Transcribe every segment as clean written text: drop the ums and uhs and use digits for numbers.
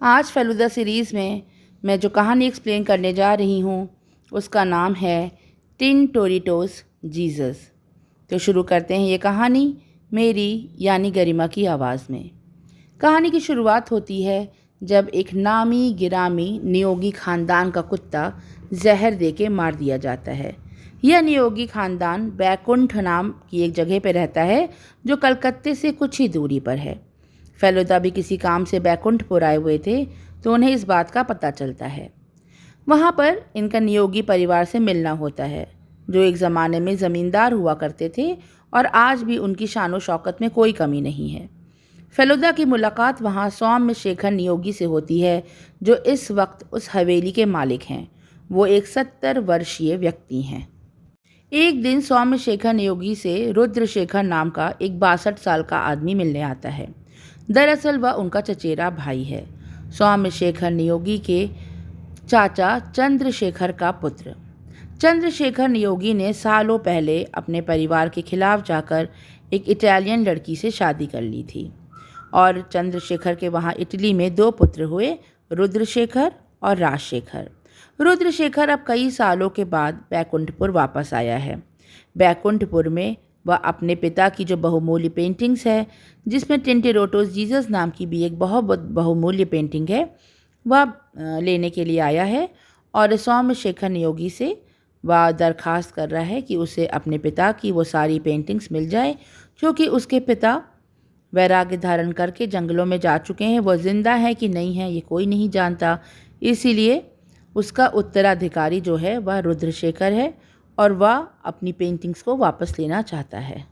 आज फेलुदा सीरीज़ में मैं जो कहानी एक्सप्लेन करने जा रही हूँ उसका नाम है टिन टोरिटोस जीसस। तो शुरू करते हैं ये कहानी मेरी यानी गरिमा की आवाज़ में। कहानी की शुरुआत होती है जब एक नामी गिरामी नियोगी ख़ानदान का कुत्ता जहर देके मार दिया जाता है। यह नियोगी ख़ानदान बैकुंठ नाम की एक जगह पर रहता है जो कलकत्ते से कुछ ही दूरी पर है। फेलुदा भी किसी काम से बैकुंठपुर आए हुए थे तो उन्हें इस बात का पता चलता है। वहाँ पर इनका नियोगी परिवार से मिलना होता है जो एक ज़माने में ज़मींदार हुआ करते थे और आज भी उनकी शानो शौकत में कोई कमी नहीं है। फेलुदा की मुलाकात वहाँ सौम्य शेखर नियोगी से होती है जो इस वक्त उस हवेली के मालिक हैं। वो एक 70 वर्षीय व्यक्ति हैं। एक दिन सौम्य शेखर नियोगी से रुद्र शेखर नाम का एक 62 साल का आदमी मिलने आता है। दरअसल वह उनका चचेरा भाई है, सौम्यशेखर नियोगी के चाचा चंद्रशेखर का पुत्र। चंद्रशेखर नियोगी ने सालों पहले अपने परिवार के खिलाफ जाकर एक इटालियन लड़की से शादी कर ली थी और चंद्रशेखर के वहाँ इटली में 2 पुत्र हुए, रुद्रशेखर और राजशेखर। रुद्रशेखर अब कई सालों के बाद बैकुंठपुर वापस आया है। बैकुंठपुर में वह अपने पिता की जो बहुमूल्य पेंटिंग्स है, जिसमें टिंटेरोटोस जीसस नाम की भी एक बहुत बहुमूल्य पेंटिंग है, वह लेने के लिए आया है और सौम्यशेखर नियोगी से वह दरखास्त कर रहा है कि उसे अपने पिता की वो सारी पेंटिंग्स मिल जाए, क्योंकि उसके पिता वैराग्य धारण करके जंगलों में जा चुके हैं। वो जिंदा है कि नहीं है ये कोई नहीं जानता, इसीलिए उसका उत्तराधिकारी जो है वह रुद्रशेखर है और वह अपनी पेंटिंग्स को वापस लेना चाहता है।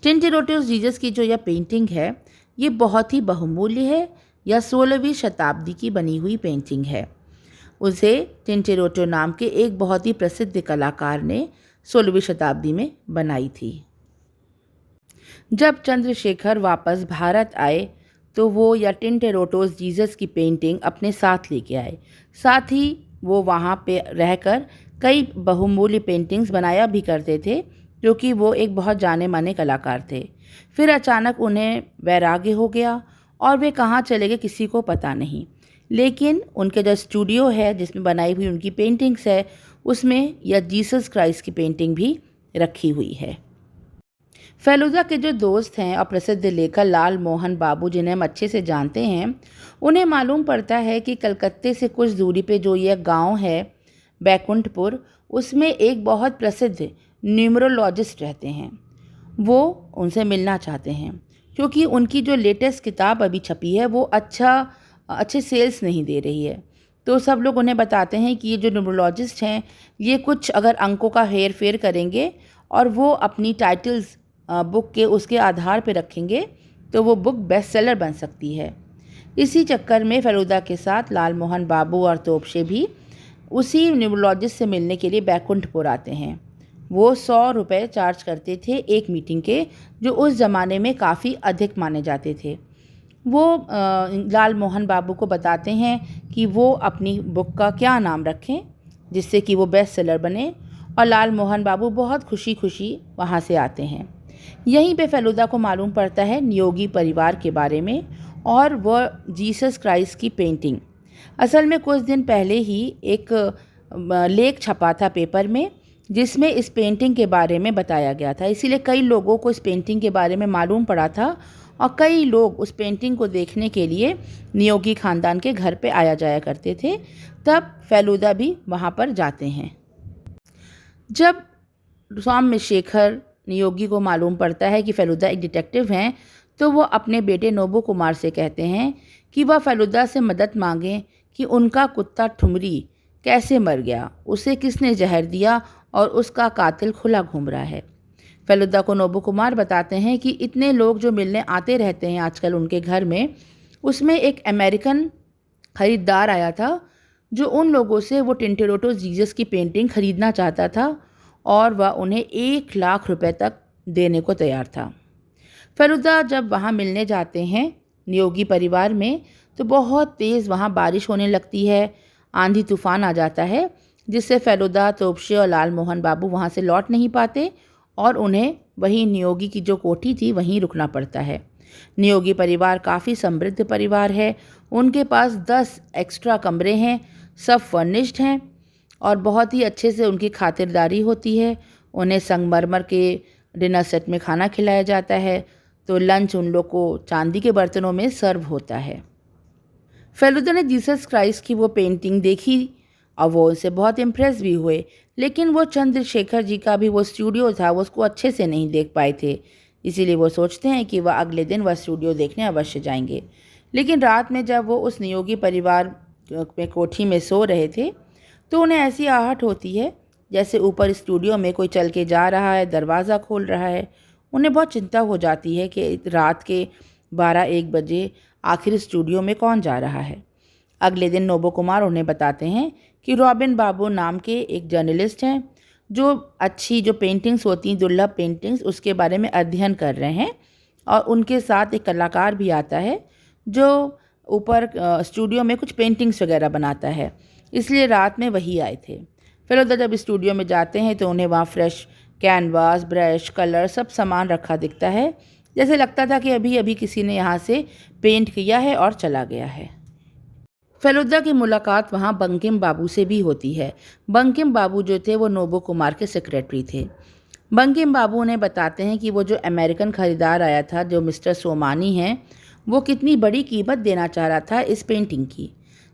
टिंटेरोटोस जीसस की जो यह पेंटिंग है ये बहुत ही बहुमूल्य है। यह 16वीं शताब्दी की बनी हुई पेंटिंग है। उसे टिंटेरोटो नाम के एक बहुत ही प्रसिद्ध कलाकार ने 16वीं शताब्दी में बनाई थी। जब चंद्रशेखर वापस भारत आए तो वो या टिंटेरोटोस जीसस की पेंटिंग अपने साथ लेके आए। साथ ही वो वहाँ पे रहकर कई बहुमूल्य पेंटिंग्स बनाया भी करते थे, क्योंकि वो एक बहुत जाने माने कलाकार थे। फिर अचानक उन्हें वैराग्य हो गया और वे कहाँ चले गए किसी को पता नहीं। लेकिन उनके जो स्टूडियो है जिसमें बनाई हुई उनकी पेंटिंग्स है, उसमें यह जीसस क्राइस्ट की पेंटिंग भी रखी हुई है। फेलुदा के जो दोस्त हैं और प्रसिद्ध लेखक लाल मोहन बाबू, जिन्हें हम अच्छे से जानते हैं, उन्हें मालूम पड़ता है कि कलकत्ते से कुछ दूरी पे जो यह गांव है बैकुंठपुर, उसमें एक बहुत प्रसिद्ध न्यूमरोलॉजिस्ट रहते हैं। वो उनसे मिलना चाहते हैं क्योंकि उनकी जो लेटेस्ट किताब अभी छपी है वो अच्छे सेल्स नहीं दे रही है। तो सब लोग उन्हें बताते हैं कि ये जो न्यूमरोलॉजिस्ट हैं ये कुछ अगर अंकों का हेर फेर करेंगे और वो अपनी टाइटल्स बुक के उसके आधार पर रखेंगे तो वो बुक बेस्ट सेलर बन सकती है। इसी चक्कर में फेलुदा के साथ लाल मोहन बाबू और तोपशे भी उसी न्यूमरोलॉजिस्ट से मिलने के लिए बैकुंठपुर आते हैं। वो 100 रुपये चार्ज करते थे एक मीटिंग के, जो उस ज़माने में काफ़ी अधिक माने जाते थे। वो लाल मोहन बाबू को बताते हैं कि वो अपनी बुक का क्या नाम रखें जिससे कि वो बेस्ट सेलर बने, और लाल मोहन बाबू बहुत खुशी खुशी वहाँ से आते हैं। यहीं पे फेलुदा को मालूम पड़ता है नियोगी परिवार के बारे में और वह जीसस क्राइस्ट की पेंटिंग। असल में कुछ दिन पहले ही एक लेख छपा था पेपर में जिसमें इस पेंटिंग के बारे में बताया गया था, इसीलिए कई लोगों को इस पेंटिंग के बारे में मालूम पड़ा था और कई लोग उस पेंटिंग को देखने के लिए नियोगी ख़ानदान के घर पे आया जाया करते थे। तब फेलुदा भी वहाँ पर जाते हैं। जब सौम्यशेखर नियोगी को मालूम पड़ता है कि फेलुदा एक डिटेक्टिव हैं तो वो अपने बेटे नोबू कुमार से कहते हैं कि वह फेलुदा से मदद मांगें कि उनका कुत्ता ठुमरी कैसे मर गया, उसे किसने जहर दिया और उसका कातिल खुला घूम रहा है। फेलुदा को नोबू कुमार बताते हैं कि इतने लोग जो मिलने आते रहते हैं आजकल उनके घर में, उसमें एक अमेरिकन ख़रीदार आया था जो उन लोगों से वो टिंटेरोटोस जीसस की पेंटिंग ख़रीदना चाहता था और वह उन्हें 1 लाख रुपए तक देने को तैयार था। फेलुदा जब वहाँ मिलने जाते हैं नियोगी परिवार में तो बहुत तेज़ वहाँ बारिश होने लगती है, आंधी तूफान आ जाता है, जिससे फेलुदा, तोपशे और लाल मोहन बाबू वहाँ से लौट नहीं पाते और उन्हें वहीं नियोगी की जो कोठी थी वहीं रुकना पड़ता है। नियोगी परिवार काफ़ी समृद्ध परिवार है। उनके पास 10 एक्स्ट्रा कमरे हैं, सब फर्निश्ड हैं और बहुत ही अच्छे से उनकी खातिरदारी होती है। उन्हें संगमरमर के डिनर सेट में खाना खिलाया जाता है, तो लंच उन लोग को चांदी के बर्तनों में सर्व होता है। फेलुदा ने जीसस क्राइस्ट की वो पेंटिंग देखी और वो उनसे बहुत इम्प्रेस भी हुए, लेकिन वो चंद्रशेखर जी का भी वो स्टूडियो था, वो उसको अच्छे से नहीं देख पाए थे। इसीलिए वो सोचते हैं कि वह अगले दिन वह स्टूडियो देखने अवश्य जाएंगे। लेकिन रात में जब वो उस नियोगी परिवार में कोठी में सो रहे थे, तो उन्हें ऐसी आहट होती है जैसे ऊपर स्टूडियो में कोई चल के जा रहा है, दरवाज़ा खोल रहा है। उन्हें बहुत चिंता हो जाती है कि रात के 12-1 बजे आखिर स्टूडियो में कौन जा रहा है। अगले दिन नोबो कुमार उन्हें बताते हैं कि रॉबिन बाबू नाम के एक जर्नलिस्ट हैं जो अच्छी जो पेंटिंग्स होती हैं, दुर्लभ पेंटिंग्स, उसके बारे में अध्ययन कर रहे हैं और उनके साथ एक कलाकार भी आता है जो ऊपर स्टूडियो में कुछ पेंटिंग्स वगैरह बनाता है। इसलिए रात में वही आए थे। फिर उधर जब स्टूडियो में जाते हैं तो उन्हें वहाँ फ्रेश कैनवास, ब्रश, कलर सब सामान रखा दिखता है। जैसे लगता था कि अभी अभी किसी ने यहाँ से पेंट किया है और चला गया है। फेलुदा की मुलाकात वहाँ बंकिम बाबू से भी होती है। बंकिम बाबू जो थे वो नोबो कुमार के सेक्रेटरी थे। बंकिम बाबू उन्हें बताते हैं कि वो जो अमेरिकन ख़रीदार आया था, जो मिस्टर सोमानी हैं, वो कितनी बड़ी कीमत देना चाह रहा था इस पेंटिंग की।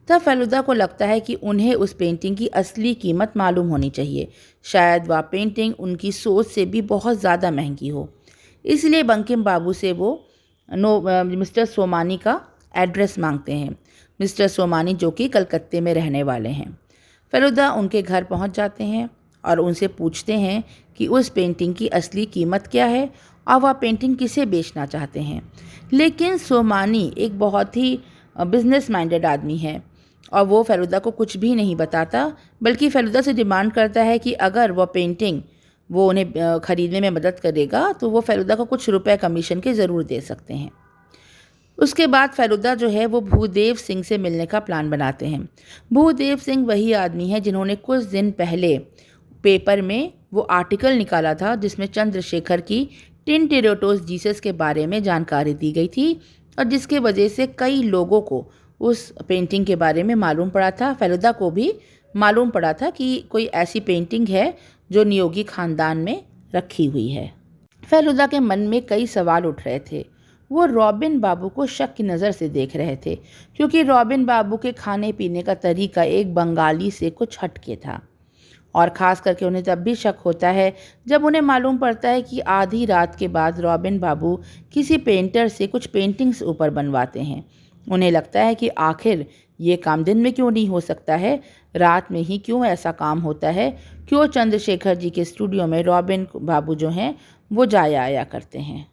तब फेलुदा को लगता है कि उन्हें उस पेंटिंग की असली कीमत मालूम होनी चाहिए। शायद वह पेंटिंग उनकी सोच से भी बहुत ज़्यादा महंगी हो। इसलिए बंकिम बाबू से वो मिस्टर सोमानी का एड्रेस मांगते हैं। मिस्टर सोमानी जो कि कलकत्ते में रहने वाले हैं। फेलुदा उनके घर पहुंच जाते हैं और उनसे पूछते हैं कि उस पेंटिंग की असली कीमत क्या है और वह पेंटिंग किसे बेचना चाहते हैं। लेकिन सोमानी एक बहुत ही बिजनेस माइंडेड आदमी है और वो फेलुदा को कुछ भी नहीं बताता, बल्कि फेलुदा से डिमांड करता है कि अगर वह पेंटिंग वो उन्हें ख़रीदने में मदद करेगा तो वो फेलुदा को कुछ रुपए कमीशन के ज़रूर दे सकते हैं। उसके बाद फेलुदा जो है वो भूदेव सिंह से मिलने का प्लान बनाते हैं। भूदेव सिंह वही आदमी है जिन्होंने कुछ दिन पहले पेपर में वो आर्टिकल निकाला था जिसमें चंद्रशेखर की टिनटिरोटोस जीसस के बारे में जानकारी दी गई थी और जिसके वजह से कई लोगों को उस पेंटिंग के बारे में मालूम पड़ा था। फेलुदा को भी मालूम पड़ा था कि कोई ऐसी पेंटिंग है जो नियोगी ख़ानदान में रखी हुई है। फेलुदा के मन में कई सवाल उठ रहे थे। वो रॉबिन बाबू को शक की नज़र से देख रहे थे, क्योंकि रॉबिन बाबू के खाने पीने का तरीका एक बंगाली से कुछ हटके था। और ख़ास करके उन्हें तब भी शक होता है जब उन्हें मालूम पड़ता है कि आधी रात के बाद रॉबिन बाबू किसी पेंटर से कुछ पेंटिंग्स ऊपर बनवाते हैं। उन्हें लगता है कि आखिर ये काम दिन में क्यों नहीं हो सकता है, रात में ही क्यों ऐसा काम होता है, क्यों चंद्रशेखर जी के स्टूडियो में रॉबिन बाबू जो हैं वो जाया आया करते हैं।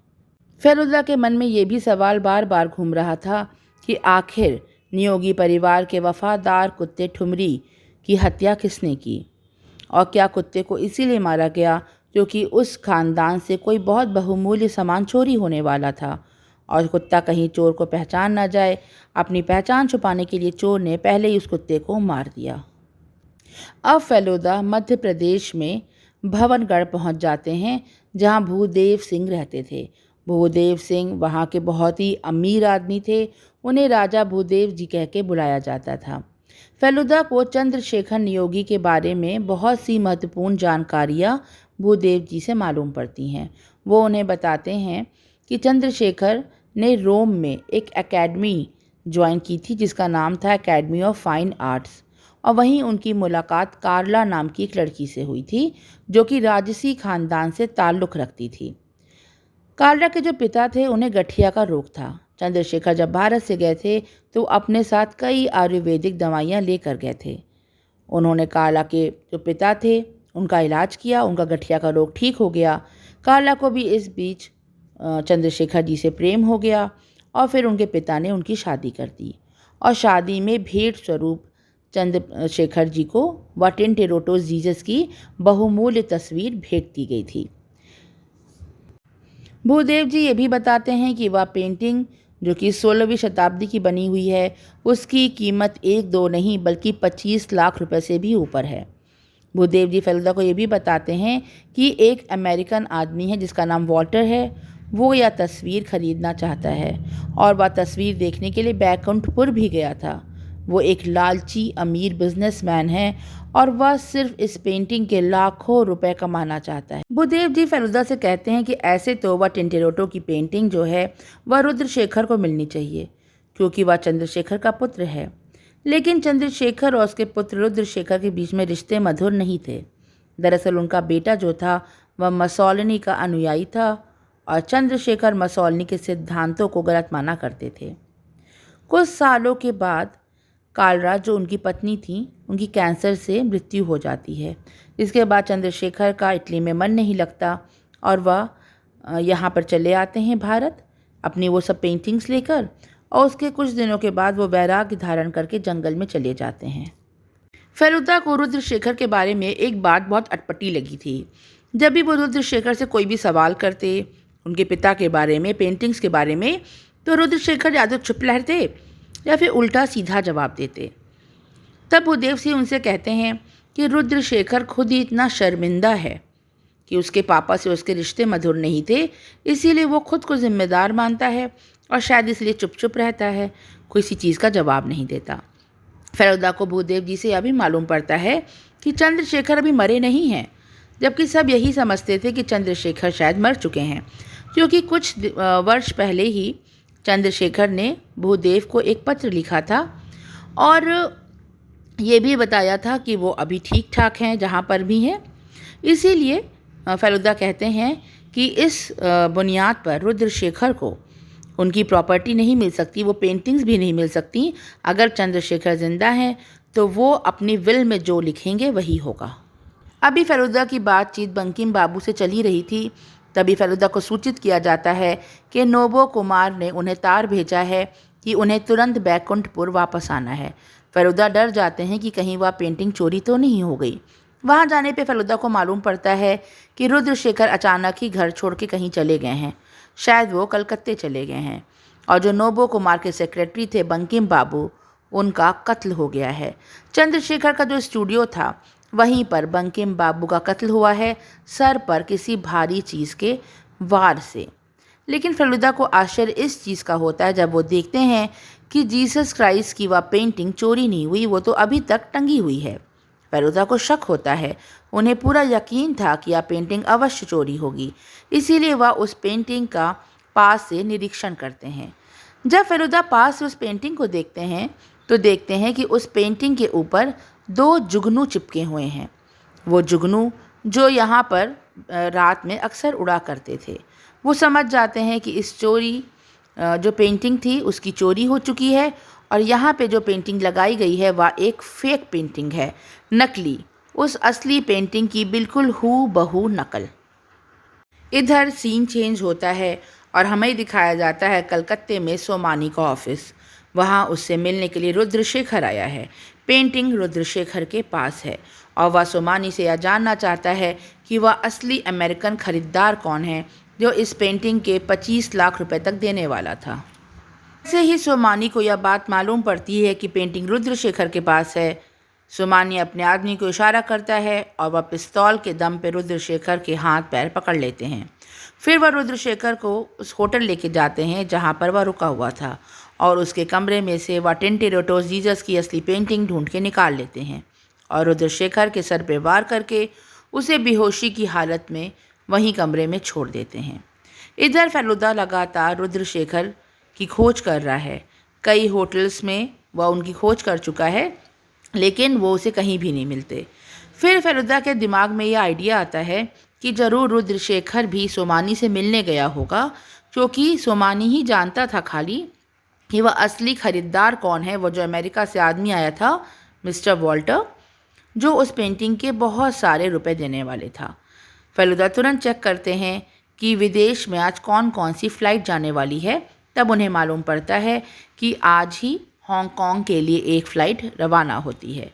फेलुदा के मन में ये भी सवाल बार बार घूम रहा था कि आखिर नियोगी परिवार के वफादार कुत्ते ठुमरी की हत्या किसने की, और क्या कुत्ते को इसीलिए मारा गया क्योंकि उस खानदान से कोई बहुत बहुमूल्य सामान चोरी होने वाला था और कुत्ता कहीं चोर को पहचान ना जाए, अपनी पहचान छुपाने के लिए चोर ने पहले ही उस कुत्ते को मार दिया। अब फेलुदा मध्य प्रदेश में भवनगढ़ पहुंच जाते हैं जहां भूदेव सिंह रहते थे। भूदेव सिंह वहाँ के बहुत ही अमीर आदमी थे। उन्हें राजा भूदेव जी कह के बुलाया जाता था। फेलुदा को चंद्रशेखर नियोगी के बारे में बहुत सी महत्वपूर्ण जानकारियाँ भूदेव जी से मालूम पड़ती हैं। वो उन्हें बताते हैं कि चंद्रशेखर ने रोम में एक एकेडमी ज्वाइन की थी जिसका नाम था एकेडमी ऑफ फाइन आर्ट्स, और वहीं उनकी मुलाकात कार्ला नाम की एक लड़की से हुई थी जो कि राजसी खानदान से ताल्लुक़ रखती थी। कार्ला के जो पिता थे उन्हें गठिया का रोग था। चंद्रशेखर जब भारत से गए थे तो अपने साथ कई आयुर्वेदिक दवाइयाँ लेकर गए थे। उन्होंने कार्ला के जो पिता थे उनका इलाज किया, उनका गठिया का रोग ठीक हो गया। कार्ला को भी इस बीच चंद्रशेखर जी से प्रेम हो गया और फिर उनके पिता ने उनकी शादी कर दी और शादी में भेंट स्वरूप चंद्रशेखर जी को टिनटिरोटोस जीसस की बहुमूल्य तस्वीर भेंट दी गई थी। भूदेव जी ये भी बताते हैं कि वह पेंटिंग जो कि 16वीं शताब्दी की बनी हुई है उसकी कीमत 1-2 नहीं बल्कि 25 लाख रुपए से भी ऊपर है। भूदेव जी फेलुदा को ये भी बताते हैं कि एक अमेरिकन आदमी है जिसका नाम वॉल्टर है, वो यह तस्वीर खरीदना चाहता है और वह तस्वीर देखने के लिए बैकुंठपुर भी गया था। वो एक लालची अमीर बिजनेसमैन है और वह सिर्फ इस पेंटिंग के लाखों रुपए कमाना चाहता है। भूदेव जी फेलुदा से कहते हैं कि ऐसे तो वह टिंटेरोटो की पेंटिंग जो है वह रुद्रशेखर को मिलनी चाहिए, क्योंकि वह चंद्रशेखर का पुत्र है। लेकिन चंद्रशेखर और उसके पुत्र रुद्रशेखर के बीच में रिश्ते मधुर नहीं थे। दरअसल उनका बेटा जो था वह मसौलनी का अनुयायी था और चंद्रशेखर मसौलनी के सिद्धांतों को गलत माना करते थे। कुछ सालों के बाद कालरा जो उनकी पत्नी थी, उनकी कैंसर से मृत्यु हो जाती है। इसके बाद चंद्रशेखर का इटली में मन नहीं लगता और वह यहाँ पर चले आते हैं भारत अपनी वो सब पेंटिंग्स लेकर, और उसके कुछ दिनों के बाद वो वैराग्य धारण करके जंगल में चले जाते हैं। फेलुदा को रुद्रशेखर के बारे में एक बात बहुत अटपटी लगी थी। जब भी वो रुद्रशेखर से कोई भी सवाल करते उनके पिता के बारे में, पेंटिंग्स के बारे में, तो रुद्रशेखर या तो चुप रहते या फिर उल्टा सीधा जवाब देते। तब भूदेव सिंह उनसे कहते हैं कि रुद्रशेखर खुद ही इतना शर्मिंदा है कि उसके पापा से उसके रिश्ते मधुर नहीं थे, इसीलिए वो खुद को जिम्मेदार मानता है और शायद इसलिए चुप चुप रहता है, किसी चीज़ का जवाब नहीं देता। फेलुदा को भूदेव जी से यह भी मालूम पड़ता है कि चंद्रशेखर अभी मरे नहीं हैं, जबकि सब यही समझते थे कि चंद्रशेखर शायद मर चुके हैं, क्योंकि कुछ वर्ष पहले ही चंद्रशेखर ने भूदेव को एक पत्र लिखा था और ये भी बताया था कि वो अभी ठीक ठाक हैं जहाँ पर भी हैं। इसीलिए फेलुदा कहते हैं कि इस बुनियाद पर रुद्रशेखर को उनकी प्रॉपर्टी नहीं मिल सकती, वो पेंटिंग्स भी नहीं मिल सकती। अगर चंद्रशेखर जिंदा हैं तो वो अपनी विल में जो लिखेंगे वही होगा। अभी फेलुदा की बातचीत बंकिम बाबू से चली रही थी, तभी फेलुदा को सूचित किया जाता है कि नोबो कुमार ने उन्हें तार भेजा है कि उन्हें तुरंत बैकुंठपुर वापस आना है। फेलुदा डर जाते हैं कि कहीं वह पेंटिंग चोरी तो नहीं हो गई। वहाँ जाने पे फेलुदा को मालूम पड़ता है कि रुद्रशेखर अचानक ही घर छोड़ के कहीं चले गए हैं, शायद वो कलकत्ते चले गए हैं, और जो नोबो कुमार के सेक्रेटरी थे बंकिम बाबू, उनका कत्ल हो गया है। चंद्रशेखर का जो स्टूडियो था वहीं पर बंकिम बाबू का कत्ल हुआ है, सर पर किसी भारी चीज़ के वार से। लेकिन फेलुदा को आश्चर्य इस चीज़ का होता है जब वो देखते हैं कि जीसस क्राइस्ट की वह पेंटिंग चोरी नहीं हुई, वो तो अभी तक टंगी हुई है। फेलुदा को शक होता है, उन्हें पूरा यकीन था कि यह पेंटिंग अवश्य चोरी होगी, इसीलिए वह उस पेंटिंग का पास से निरीक्षण करते हैं। जब फेलुदा पास से उस पेंटिंग को देखते हैं तो देखते हैं कि उस पेंटिंग के ऊपर 2 जुगनू चिपके हुए हैं। वो जुगनू जो यहाँ पर रात में अक्सर उड़ा करते थे। वो समझ जाते हैं कि इस चोरी जो पेंटिंग थी उसकी चोरी हो चुकी है, और यहाँ पे जो पेंटिंग लगाई गई है वह एक फेक पेंटिंग है, नकली, उस असली पेंटिंग की बिल्कुल हूबहू नकल। इधर सीन चेंज होता है और हमें दिखाया जाता है कलकत्ते में सोमानी का ऑफिस। वहाँ उससे मिलने के लिए रुद्रशेखर आया है। पेंटिंग रुद्रशेखर के पास है और वह सोमानी से यह जानना चाहता है कि वह असली अमेरिकन खरीदार कौन है जो इस पेंटिंग के 25 लाख रुपए तक देने वाला था। ऐसे ही सोमानी को यह बात मालूम पड़ती है कि पेंटिंग रुद्रशेखर के पास है। सोमानी अपने आदमी को इशारा करता है और वह पिस्तौल के दम पर रुद्रशेखर के हाथ पैर पकड़ लेते हैं। फिर वह रुद्रशेखर को उस होटल लेके जाते हैं जहाँ पर वह रुका हुआ था, और उसके कमरे में से वह टिंटेरोटो जीसस की असली पेंटिंग ढूंढ के निकाल लेते हैं और रुद्रशेखर के सर पे वार करके उसे बेहोशी की हालत में वहीं कमरे में छोड़ देते हैं। इधर फेलुदा लगातार रुद्रशेखर की खोज कर रहा है। कई होटल्स में वह उनकी खोज कर चुका है, लेकिन वो उसे कहीं भी नहीं मिलते। फिर फेलुदा के दिमाग में यह आइडिया आता है कि ज़रूर रुद्रशेखर भी सोमानी से मिलने गया होगा, क्योंकि सोमानी ही जानता था खाली कि वह असली खरीदार कौन है, वो जो अमेरिका से आदमी आया था मिस्टर वॉल्टर, जो उस पेंटिंग के बहुत सारे रुपए देने वाले था। फेलुदा तुरंत चेक करते हैं कि विदेश में आज कौन कौन सी फ़्लाइट जाने वाली है। तब उन्हें मालूम पड़ता है कि आज ही हांगकांग के लिए एक फ़्लाइट रवाना होती है।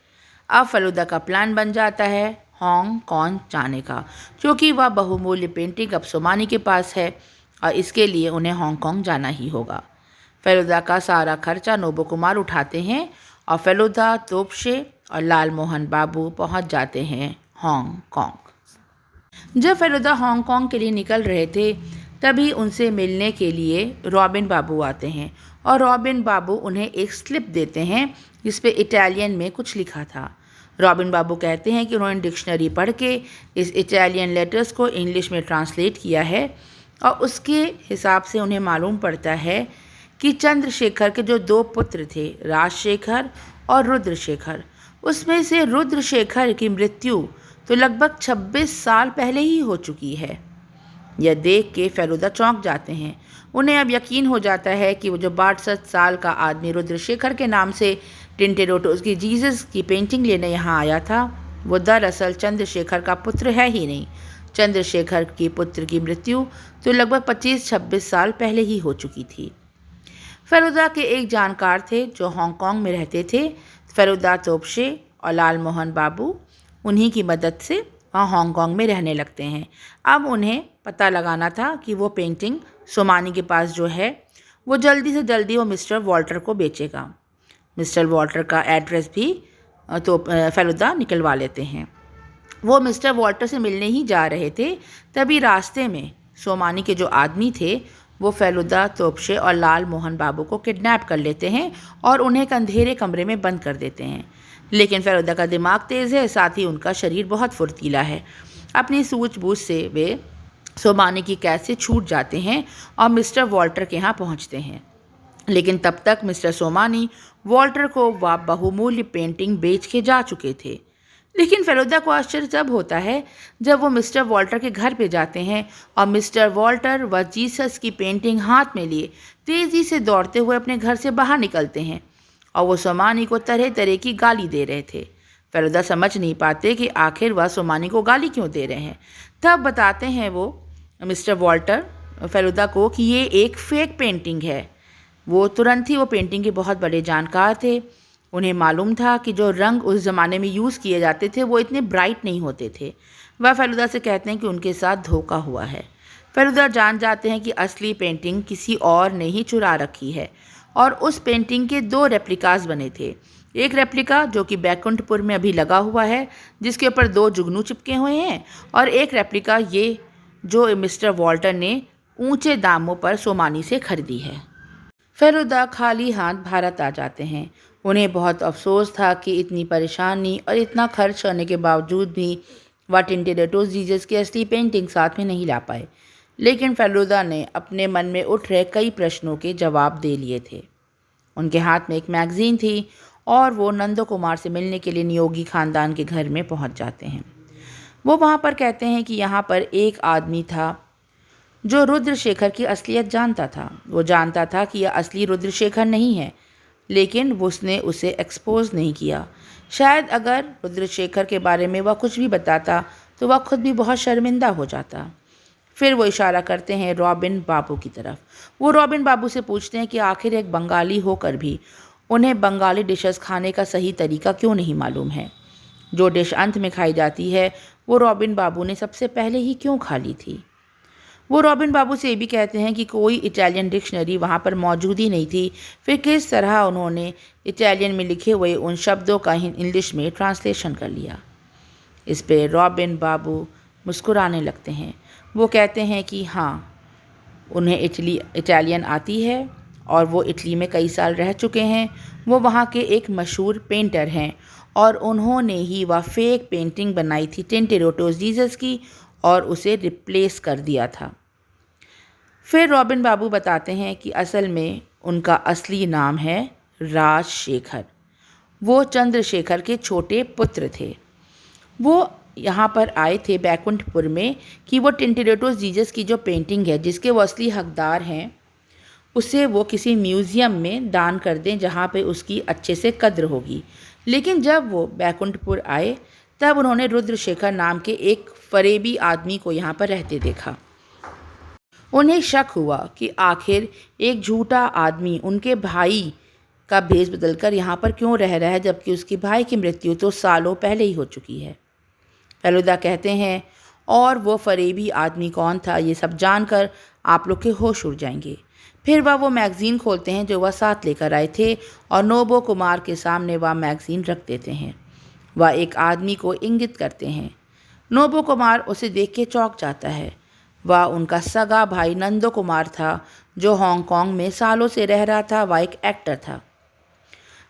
अब फेलुदा का प्लान बन जाता है हांगकांग जाने का, क्योंकि वह बहुमूल्य पेंटिंग अब सोमानी के पास है और इसके लिए उन्हें हांगकांग जाना ही होगा। फेलुदा का सारा खर्चा नोबो कुमार उठाते हैं और फेलुदा, तोप्शे और लाल मोहन बाबू पहुंच जाते हैं हांगकांग। जब फेलुदा हांगकांग के लिए निकल रहे थे तभी उनसे मिलने के लिए रॉबिन बाबू आते हैं और रॉबिन बाबू उन्हें एक स्लिप देते हैं जिस पे इटालियन में कुछ लिखा था। रॉबिन बाबू कहते हैं कि उन्होंने डिक्शनरी पढ़ के इस इटालियन लेटर्स को इंग्लिश में ट्रांसलेट किया है और उसके हिसाब से उन्हें मालूम पड़ता है कि चंद्रशेखर के जो 2 पुत्र थे, राजशेखर और रुद्रशेखर, उसमें से रुद्रशेखर की मृत्यु तो लगभग 26 साल पहले ही हो चुकी है। यह देख के फेलुदा चौंक जाते हैं। उन्हें अब यकीन हो जाता है कि वो जो 62 साल का आदमी रुद्रशेखर के नाम से टिंटेरोटोस की जीसस की पेंटिंग लेने यहाँ आया था, वो दरअसल चंद्रशेखर का पुत्र है ही नहीं। चंद्रशेखर के पुत्र की मृत्यु तो लगभग 25-26 साल पहले ही हो चुकी थी। फेलुदा के एक जानकार थे जो हांगकांग में रहते थे, फेलुदा तोपशे और लाल मोहन बाबू, उन्हीं की मदद से वहाँ हांगकांग में रहने लगते हैं। अब उन्हें पता लगाना था कि वो पेंटिंग सोमानी के पास जो है वो जल्दी से जल्दी वो मिस्टर वॉल्टर को बेचेगा। मिस्टर वॉल्टर का एड्रेस भी तो फेलुदा निकलवा लेते हैं। वो मिस्टर वॉल्टर से मिलने ही जा रहे थे, तभी रास्ते में सोमानी के जो आदमी थे वो फेलुदा, तोपशे और लाल मोहन बाबू को किडनैप कर लेते हैं और उन्हें एक अंधेरे कमरे में बंद कर देते हैं। लेकिन फेलुदा का दिमाग तेज़ है, साथ ही उनका शरीर बहुत फुर्तीला है। अपनी सूझबूझ से वे सोमानी की कैद से छूट जाते हैं और मिस्टर वॉल्टर के यहाँ पहुँचते हैं। लेकिन तब तक मिस्टर सोमानी वॉल्टर को वह बहुमूल्य पेंटिंग बेच के जा चुके थे। लेकिन फेलुदा को आश्चर्य तब होता है जब वो मिस्टर वॉल्टर के घर पे जाते हैं और मिस्टर वॉल्टर व जीसस की पेंटिंग हाथ में लिए तेज़ी से दौड़ते हुए अपने घर से बाहर निकलते हैं और वो सोमानी को तरह तरह की गाली दे रहे थे। फेलुदा समझ नहीं पाते कि आखिर वह सोमानी को गाली क्यों दे रहे हैं। तब बताते हैं वो मिस्टर वॉल्टर फेलुदा को कि ये एक फेक पेंटिंग है। वो तुरंत ही वो पेंटिंग के बहुत बड़े जानकार थे। उन्हें मालूम था कि जो रंग उस ज़माने में यूज़ किए जाते थे वो इतने ब्राइट नहीं होते थे। वह फेलुदा से कहते हैं कि उनके साथ धोखा हुआ है। फेलुदा जान जाते हैं कि असली पेंटिंग किसी और ने ही चुरा रखी है और उस पेंटिंग के 2 रेप्लिकास बने थे। एक रेप्लिका जो कि बैकुंठपुर में अभी लगा हुआ है, जिसके ऊपर 2 जुगनू चिपके हुए हैं, और एक रेप्लिका ये जो मिस्टर वॉल्टर ने ऊंचे दामों पर सोमानी से खरीदी है। फेलुदा खाली हाथ भारत आ जाते हैं। उन्हें बहुत अफसोस था कि इतनी परेशानी और इतना खर्च करने के बावजूद भी वह टिंटेरोटोस जीसस की असली पेंटिंग साथ में नहीं ला पाए। लेकिन फेलुदा ने अपने मन में उठ रहे कई प्रश्नों के जवाब दे लिए थे। उनके हाथ में एक मैगज़ीन थी और वो नंदो कुमार से मिलने के लिए नियोगी ख़ानदान के घर में पहुंच जाते हैं। वो वहाँ पर कहते हैं कि यहाँ पर एक आदमी था जो रुद्रशेखर की असलियत जानता था। वो जानता था कि यह असली रुद्रशेखर नहीं है, लेकिन उसने उसे एक्सपोज नहीं किया। शायद अगर रुद्रशेखर के बारे में वह कुछ भी बताता तो वह खुद भी बहुत शर्मिंदा हो जाता। फिर वो इशारा करते हैं रॉबिन बाबू की तरफ। वो रॉबिन बाबू से पूछते हैं कि आखिर एक बंगाली होकर भी उन्हें बंगाली डिशेस खाने का सही तरीका क्यों नहीं मालूम है। जो डिश अंत में खाई जाती है वो रॉबिन बाबू ने सबसे पहले ही क्यों खा ली थी। वो रॉबिन बाबू से ये भी कहते हैं कि कोई इटालियन डिक्शनरी वहाँ पर मौजूद ही नहीं थी, फिर किस तरह उन्होंने इटालियन में लिखे हुए उन शब्दों का ही इंग्लिश में ट्रांसलेशन कर लिया। इस पे रॉबिन बाबू मुस्कुराने लगते हैं। वो कहते हैं कि हाँ, उन्हें इटालियन आती है और वो इटली में कई साल रह चुके हैं। वो वहाँ के एक मशहूर पेंटर हैं और उन्होंने ही वह फेक पेंटिंग बनाई थी टिंटेरोटोस जीसस की और उसे रिप्लेस कर दिया था। फिर रॉबिन बाबू बताते हैं कि असल में उनका असली नाम है राजशेखर। वो चंद्रशेखर के छोटे पुत्र थे। वो यहाँ पर आए थे बैकुंठपुर में कि वो टिंटेरोटोस जीसस की जो पेंटिंग है जिसके वो असली हकदार हैं उसे वो किसी म्यूज़ियम में दान कर दें जहाँ पे उसकी अच्छे से कद्र होगी। लेकिन जब वो बैकुंठपुर आए तब उन्होंने रुद्रशेखर नाम के एक फरेबी आदमी को यहाँ पर रहते देखा। उन्हें शक हुआ कि आखिर एक झूठा आदमी उनके भाई का भेष बदलकर यहाँ पर क्यों रह रहा है, जबकि उसके भाई की मृत्यु तो सालों पहले ही हो चुकी है। फेलुदा कहते हैं और वो फरेबी आदमी कौन था ये सब जानकर आप लोग के होश उड़ जाएंगे। फिर वो मैगज़ीन खोलते हैं जो वह साथ लेकर आए थे और नोबो कुमार के सामने वह मैगज़ीन रख देते हैं। वह एक आदमी को इंगित करते हैं। नोबो कुमार उसे देख के चौंक जाता है। वह उनका सगा भाई नंदो कुमार था, जो हांगकांग में सालों से रह रहा था। वह एक एक्टर था।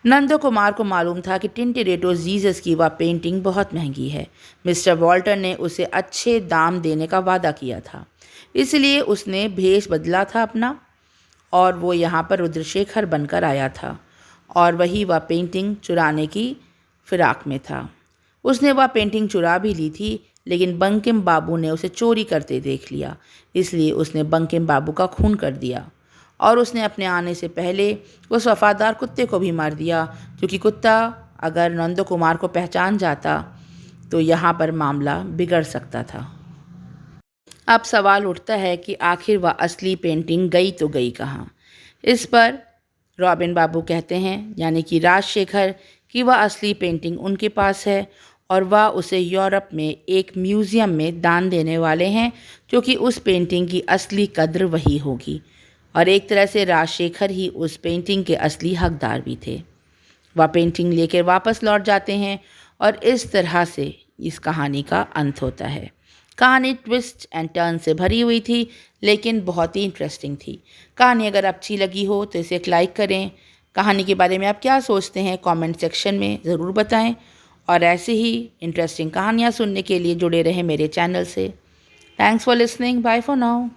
नंदो कुमार को मालूम था कि टिंटरेटो जीसस की वह पेंटिंग बहुत महंगी है। मिस्टर वॉल्टर ने उसे अच्छे दाम देने का वादा किया था, इसलिए उसने भेष बदला था अपना, और वो यहाँ पर रुद्रशेखर बनकर आया था, और वही वह पेंटिंग चुराने की फिराक में था। उसने वह पेंटिंग चुरा भी ली थी, लेकिन बंकिम बाबू ने उसे चोरी करते देख लिया, इसलिए उसने बंकिम बाबू का खून कर दिया, और उसने अपने आने से पहले उस वफादार कुत्ते को भी मार दिया, क्योंकि कुत्ता अगर नंदो कुमार को पहचान जाता तो यहाँ पर मामला बिगड़ सकता था। अब सवाल उठता है कि आखिर वह असली पेंटिंग गई तो गई कहाँ। इस पर रॉबिन बाबू कहते हैं, यानी कि राजशेखर, कि वह असली पेंटिंग उनके पास है और वह उसे यूरोप में एक म्यूज़ियम में दान देने वाले हैं, क्योंकि उस पेंटिंग की असली कद्र वही होगी, और एक तरह से राजशेखर ही उस पेंटिंग के असली हकदार भी थे। वह पेंटिंग लेकर वापस लौट जाते हैं, और इस तरह से इस कहानी का अंत होता है। कहानी ट्विस्ट एंड टर्न से भरी हुई थी, लेकिन बहुत ही इंटरेस्टिंग थी। कहानी अगर अच्छी लगी हो तो इसे एक लाइक करें। कहानी के बारे में आप क्या सोचते हैं कमेंट सेक्शन में ज़रूर बताएं, और ऐसे ही इंटरेस्टिंग कहानियाँ सुनने के लिए जुड़े रहें मेरे चैनल से। Thanks for listening, bye for now.